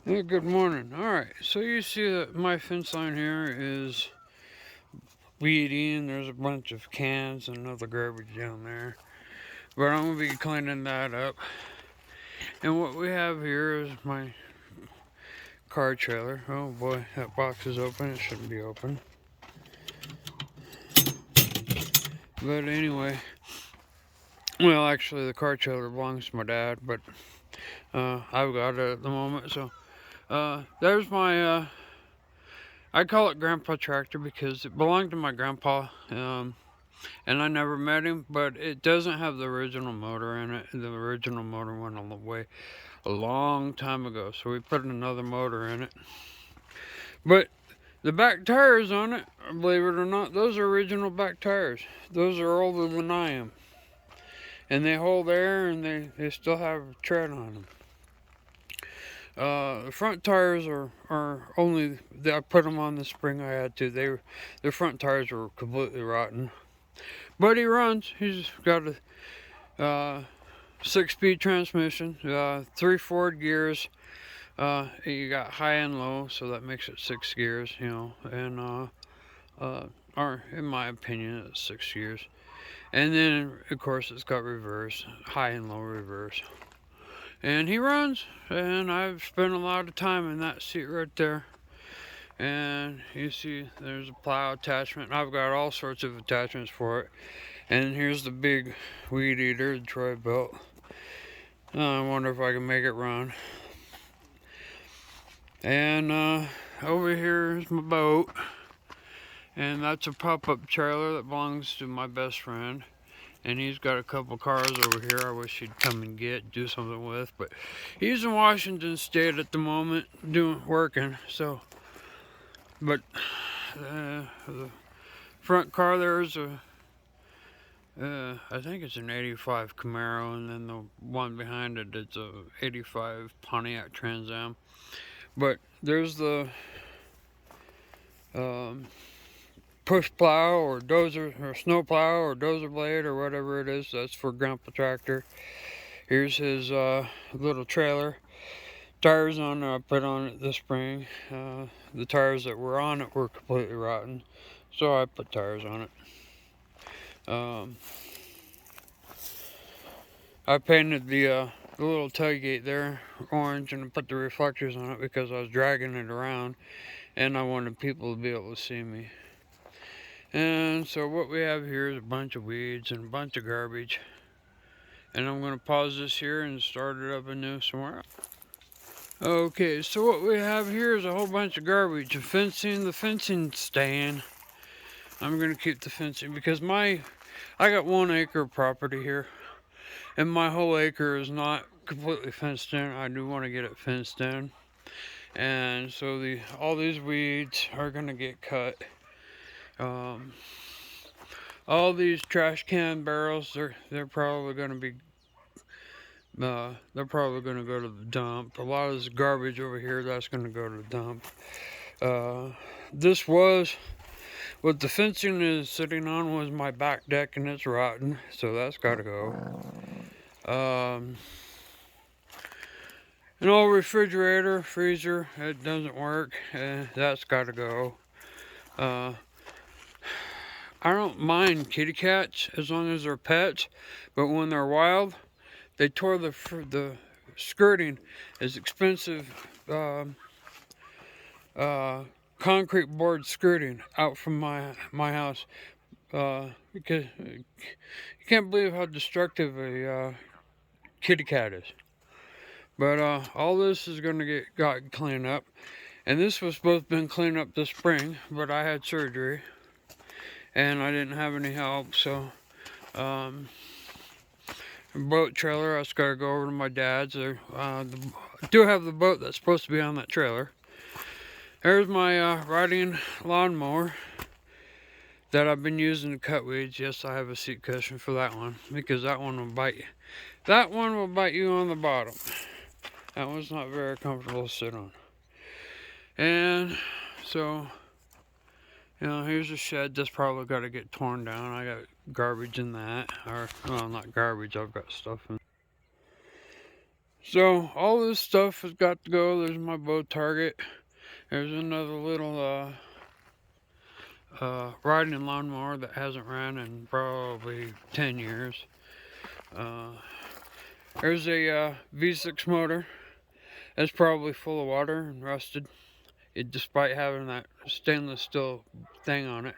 Hey, good morning. All right, so you see that my fence line here is weedy, and there's a bunch of cans and other garbage down there. But I'm gonna be cleaning that up. And what we have here is my car trailer. Oh boy, that box is open. It shouldn't be open. But anyway, well, actually, the car trailer belongs to my dad, but I've got it at the moment. So there's my I call it Grandpa Tractor because it belonged to my grandpa. And I never met him, but it doesn't have the original motor in it. The original motor went away a long time ago, so we put another motor in it. But the back tires on it, believe it or not, those are original back tires. Those are older than I am. And they hold air and they still have tread on them. The front tires are only, I put them on the spring I had to. The front tires were completely rotten. But he runs. He's got a 6-speed transmission, 3 forward gears. You got high and low, so that makes it 6 gears, and or in my opinion, it's 6 gears. And then, of course, it's got reverse, high and low reverse. And he runs, and I've spent a lot of time in that seat right there. And you see, there's a plow attachment. I've got all sorts of attachments for it. And here's the big weed eater that Troy built. I wonder if I can make it run. And over here is my boat. And that's a pop-up trailer that belongs to my best friend. And he's got a couple cars over here I wish he'd come and do something with. But he's in Washington State at the moment, working. So, but the front car there is I think it's an 85 Camaro, and then the one behind it, it's a 85 Pontiac Trans Am. But there's the push plow or dozer or snow plow or dozer blade or whatever it is. That's for Grandpa Tractor. Here's his little trailer. Tires on I put on it this spring. The tires that were on it were completely rotten, so I put tires on it. I painted the little tailgate there orange, and I put the reflectors on it because I was dragging it around and I wanted people to be able to see me. And so what we have here is a bunch of weeds and a bunch of garbage. And I'm going to pause this here and start it up anew somewhere else. Okay, so what we have here is a whole bunch of garbage. The fencing staying. I'm going to keep the fencing because I got 1 acre of property here. And my whole acre is not completely fenced in. I do want to get it fenced in. And so all these weeds are going to get cut. All these trash can barrels, they're probably going to be they're probably going to go to the dump. A lot of this garbage over here, that's going to go to the dump. This was what the fencing is sitting on was my back deck, and it's rotten, so that's got to go. An old refrigerator, freezer, it doesn't work. That's got to go. I don't mind kitty cats as long as they're pets, but when they're wild, they tore the skirting is expensive concrete board skirting out from my house because you can't believe how destructive a kitty cat is. But all this is going to got cleaned up, and this was supposed to have been cleaned up this spring, but I had surgery and I didn't have any help, so boat trailer, I just gotta go over to my dad's. I do have the boat that's supposed to be on that trailer. There's my riding lawnmower that I've been using to cut weeds. Yes, I have a seat cushion for that one because that one will bite you. That one will bite you on the bottom. That one's not very comfortable to sit on. And so, here's a shed that's probably got to get torn down. I got garbage in that, or well, not garbage. I've got stuff in. So all this stuff has got to go. There's my bow target. There's another little riding lawnmower that hasn't ran in probably 10 years. There's a V6 motor that's probably full of water and rusted, despite having that stainless steel thing on it.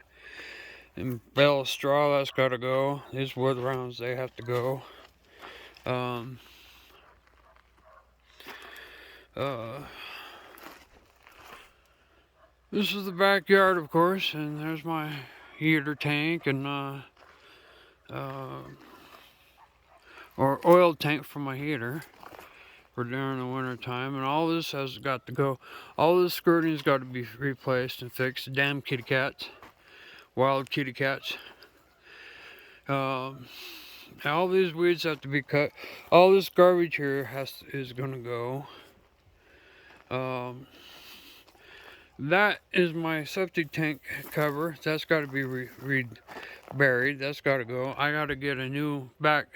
And bale of straw, that's got to go. These wood rounds, they have to go. This is the backyard, of course, and there's my heater tank and or oil tank for my heater for during the winter time. And all this has got to go. All this skirting's got to be replaced and fixed. Damn kitty cats, wild kitty cats. All these weeds have to be cut. All this garbage here is gonna go. That is my septic tank cover. That's got to be buried. That's got to go. I got to get a new back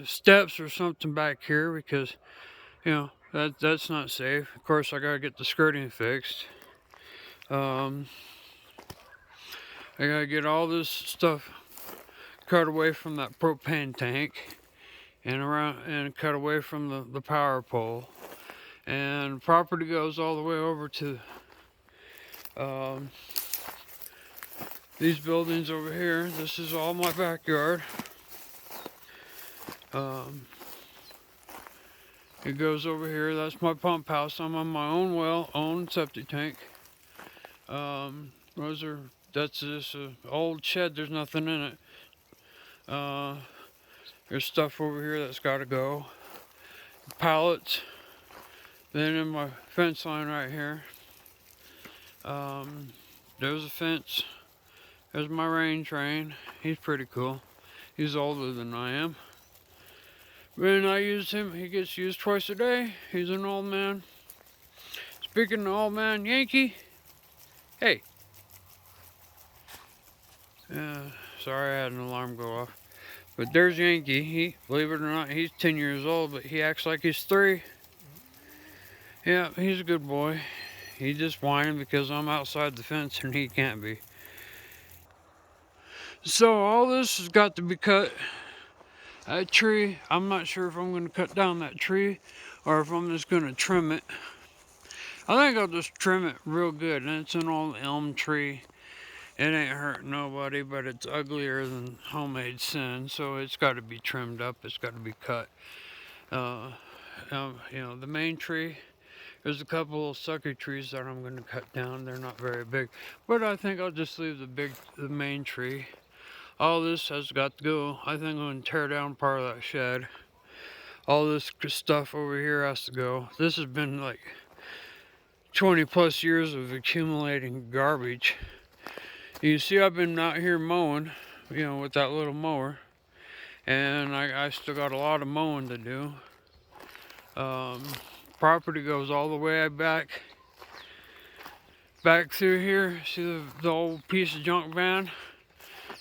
steps or something back here because, you know, that's not safe. Of course, I got to get the skirting fixed. I got to get all this stuff cut away from that propane tank and cut away from the power pole. And property goes all the way over to these buildings over here. This is all my backyard. It goes over here. That's my pump house. I'm on my own well, own septic tank. That's this old shed. There's nothing in it. There's stuff over here that's got to go. Pallets. Then in my fence line right here, there's a fence. There's my rain train. He's pretty cool. He's older than I am. When I use him, he gets used twice a day. He's an old man. Speaking of old man, Yankee. Hey. Sorry, I had an alarm go off. But there's Yankee. He, believe it or not, he's 10 years old, but he acts like he's 3. Yeah, he's a good boy. He just whining because I'm outside the fence and he can't be. So all this has got to be cut. That tree, I'm not sure if I'm going to cut down that tree or if I'm just going to trim it. I think I'll just trim it real good. And it's an old elm tree. It ain't hurt nobody, but it's uglier than homemade sin. So it's got to be trimmed up. It's got to be cut. You know, the main tree. There's a couple of sucker trees that I'm going to cut down. They're not very big, but I think I'll just leave the main tree. All this has got to go. I think I'm going to tear down part of that shed. All this stuff over here has to go. This has been like 20 plus years of accumulating garbage. You see, I've been out here mowing, you know, with that little mower, and I still got a lot of mowing to do. Property goes all the way back through here. See the old piece of junk van?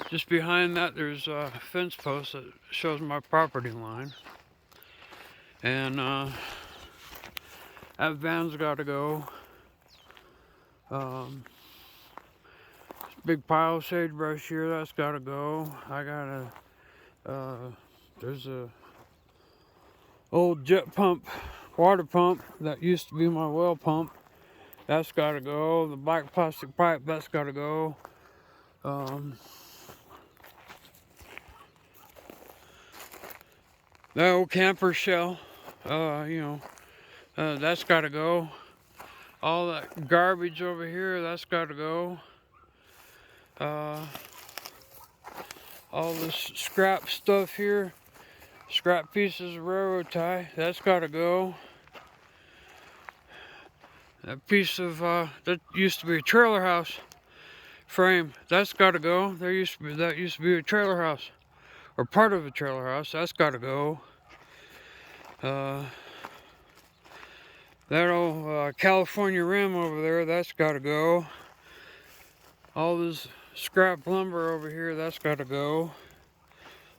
Just behind that there's a fence post that shows my property line. And that van's got to go. Big pile of sagebrush here, that's got to go. I got there's a old jet pump, water pump that used to be my well pump. That's got to go. The black plastic pipe, that's got to go. That old camper shell, you know, that's got to go. All that garbage over here, that's got to go. All this scrap stuff here, scrap pieces of railroad tie, that's got to go. That piece of that used to be a trailer house frame, that's got to go. That used to be a trailer house, or part of a trailer house. That's got to go. That old California rim over there, that's got to go. All this scrap lumber over here, that's got to go.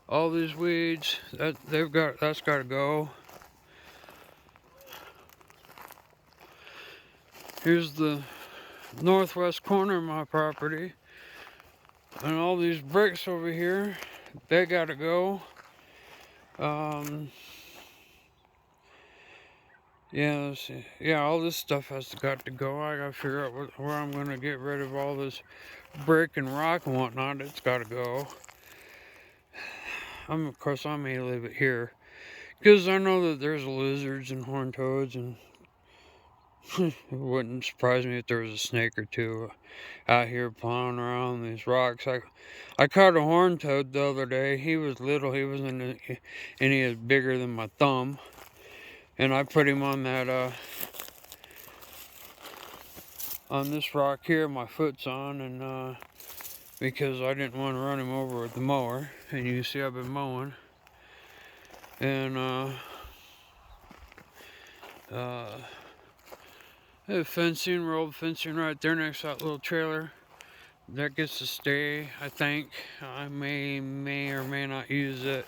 All these weeds, that's got to go. Here's the northwest corner of my property. And all these bricks over here, they got to go. Yeah, let's see. Yeah, all this stuff has got to go. I gotta figure out where I'm gonna get rid of all this brick and rock and whatnot. It's gotta go. Of course, I may leave it here because I know that there's lizards and horned toads, and it wouldn't surprise me if there was a snake or two out here plowing around these rocks. I caught a horned toad the other day. He was little. He wasn't any bigger than my thumb. And I put him on that, on this rock here my foot's on, and because I didn't want to run him over with the mower. And you see I've been mowing. And, fencing, rolled fencing right there next to that little trailer. That gets to stay, I think. I may or may not use it.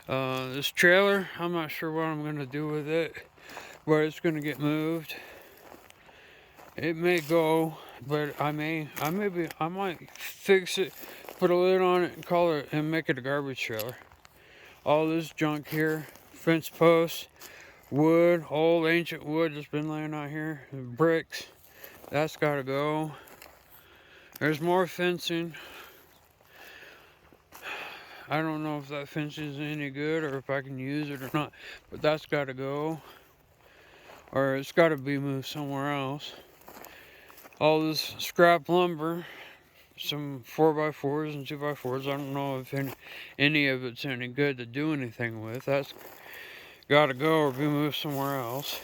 This trailer, I'm not sure what I'm going to do with it, but it's going to get moved. It may go, but I might fix it, put a lid on it, and call it, and make it a garbage trailer. All this junk here, fence posts, wood, old ancient wood that's been laying out here, bricks, that's got to go. There's more fencing. I don't know if that fence is any good or if I can use it or not, but that's got to go, or it's got to be moved somewhere else. All this scrap lumber, some 4x4s and 2x4s, I don't know if any of it's any good to do anything with. That's got to go or be moved somewhere else.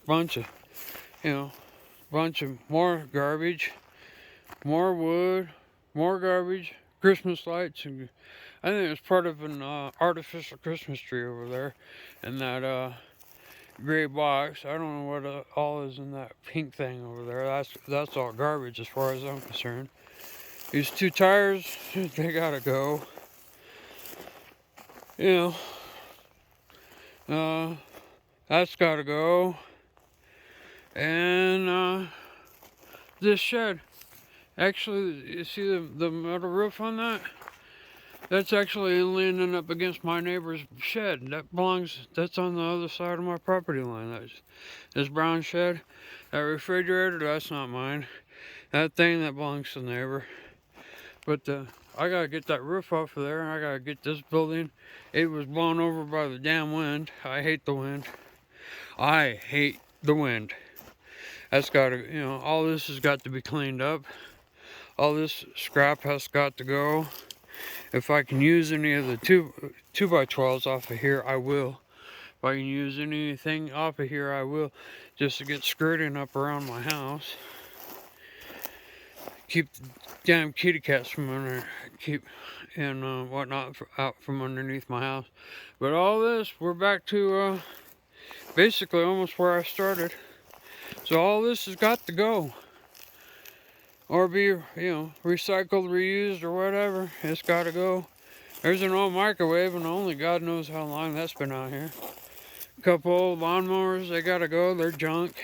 Bunch of more garbage, more wood, more garbage, Christmas lights, and I think it's part of an artificial Christmas tree over there in that gray box. I don't know what all is in that pink thing over there. That's all garbage as far as I'm concerned. These two tires, they gotta go. That's gotta go. And this shed. Actually, you see the metal roof on that? That's actually leaning up against my neighbor's shed. That's on the other side of my property line. This brown shed. That refrigerator, that's not mine. That thing, that belongs to the neighbor. But I gotta get that roof off of there, and I gotta get this building. It was blown over by the damn wind. I hate the wind. I hate the wind. That's gotta, all this has got to be cleaned up. All this scrap has got to go. If I can use any of the 2x12s off of here, I will. If I can use anything off of here, I will. Just to get skirting up around my house. Keep the damn kitty cats from whatnot out from underneath my house. But all this, we're back to basically almost where I started. So all this has got to go. Or be, recycled, reused, or whatever. It's got to go. There's an old microwave, and only God knows how long that's been out here. A couple old lawnmowers, they got to go. They're junk.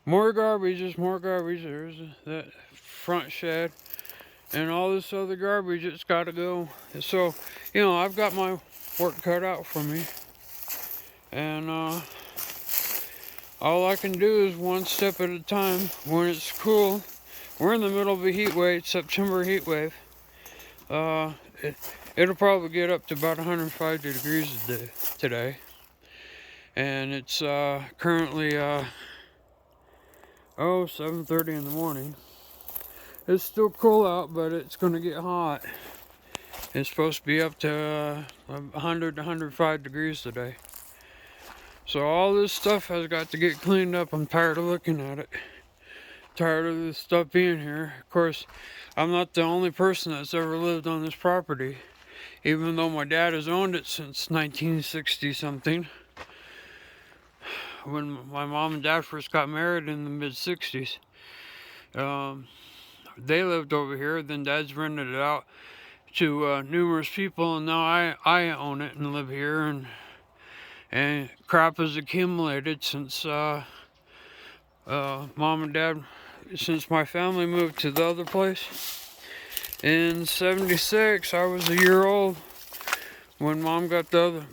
More garbage. There's that front shed. And all this other garbage, it's got to go. So, I've got my work cut out for me. And, all I can do is one step at a time. When it's cool, we're in the middle of a heat wave, September heat wave. It'll probably get up to about 105 degrees today. And it's currently 7:30 in the morning. It's still cool out, but it's going to get hot. It's supposed to be up to 100 to 105 degrees today. So all this stuff has got to get cleaned up. I'm tired of looking at it. Tired of this stuff being here. Of course, I'm not the only person that's ever lived on this property. Even though my dad has owned it since 1960 something. when my mom and dad first got married in the mid-60s. They lived over here, then dad's rented it out to numerous people, and now I own it and live here, and crap has accumulated since mom and dad, since my family moved to the other place. In '76, I was a year old when mom got the other,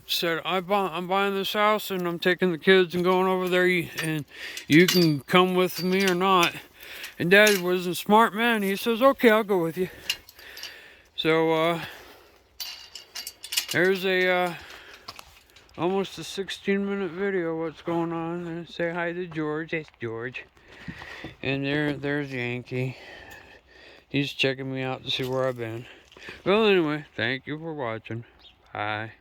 said, I'm buying this house and I'm taking the kids and going over there, and you can come with me or not. And dad was a smart man. He says, okay, I'll go with you. So there's a almost a 16-minute video what's going on. And say hi to George. It's George. And there's Yankee. He's checking me out to see where I've been. Well, anyway, thank you for watching. Bye.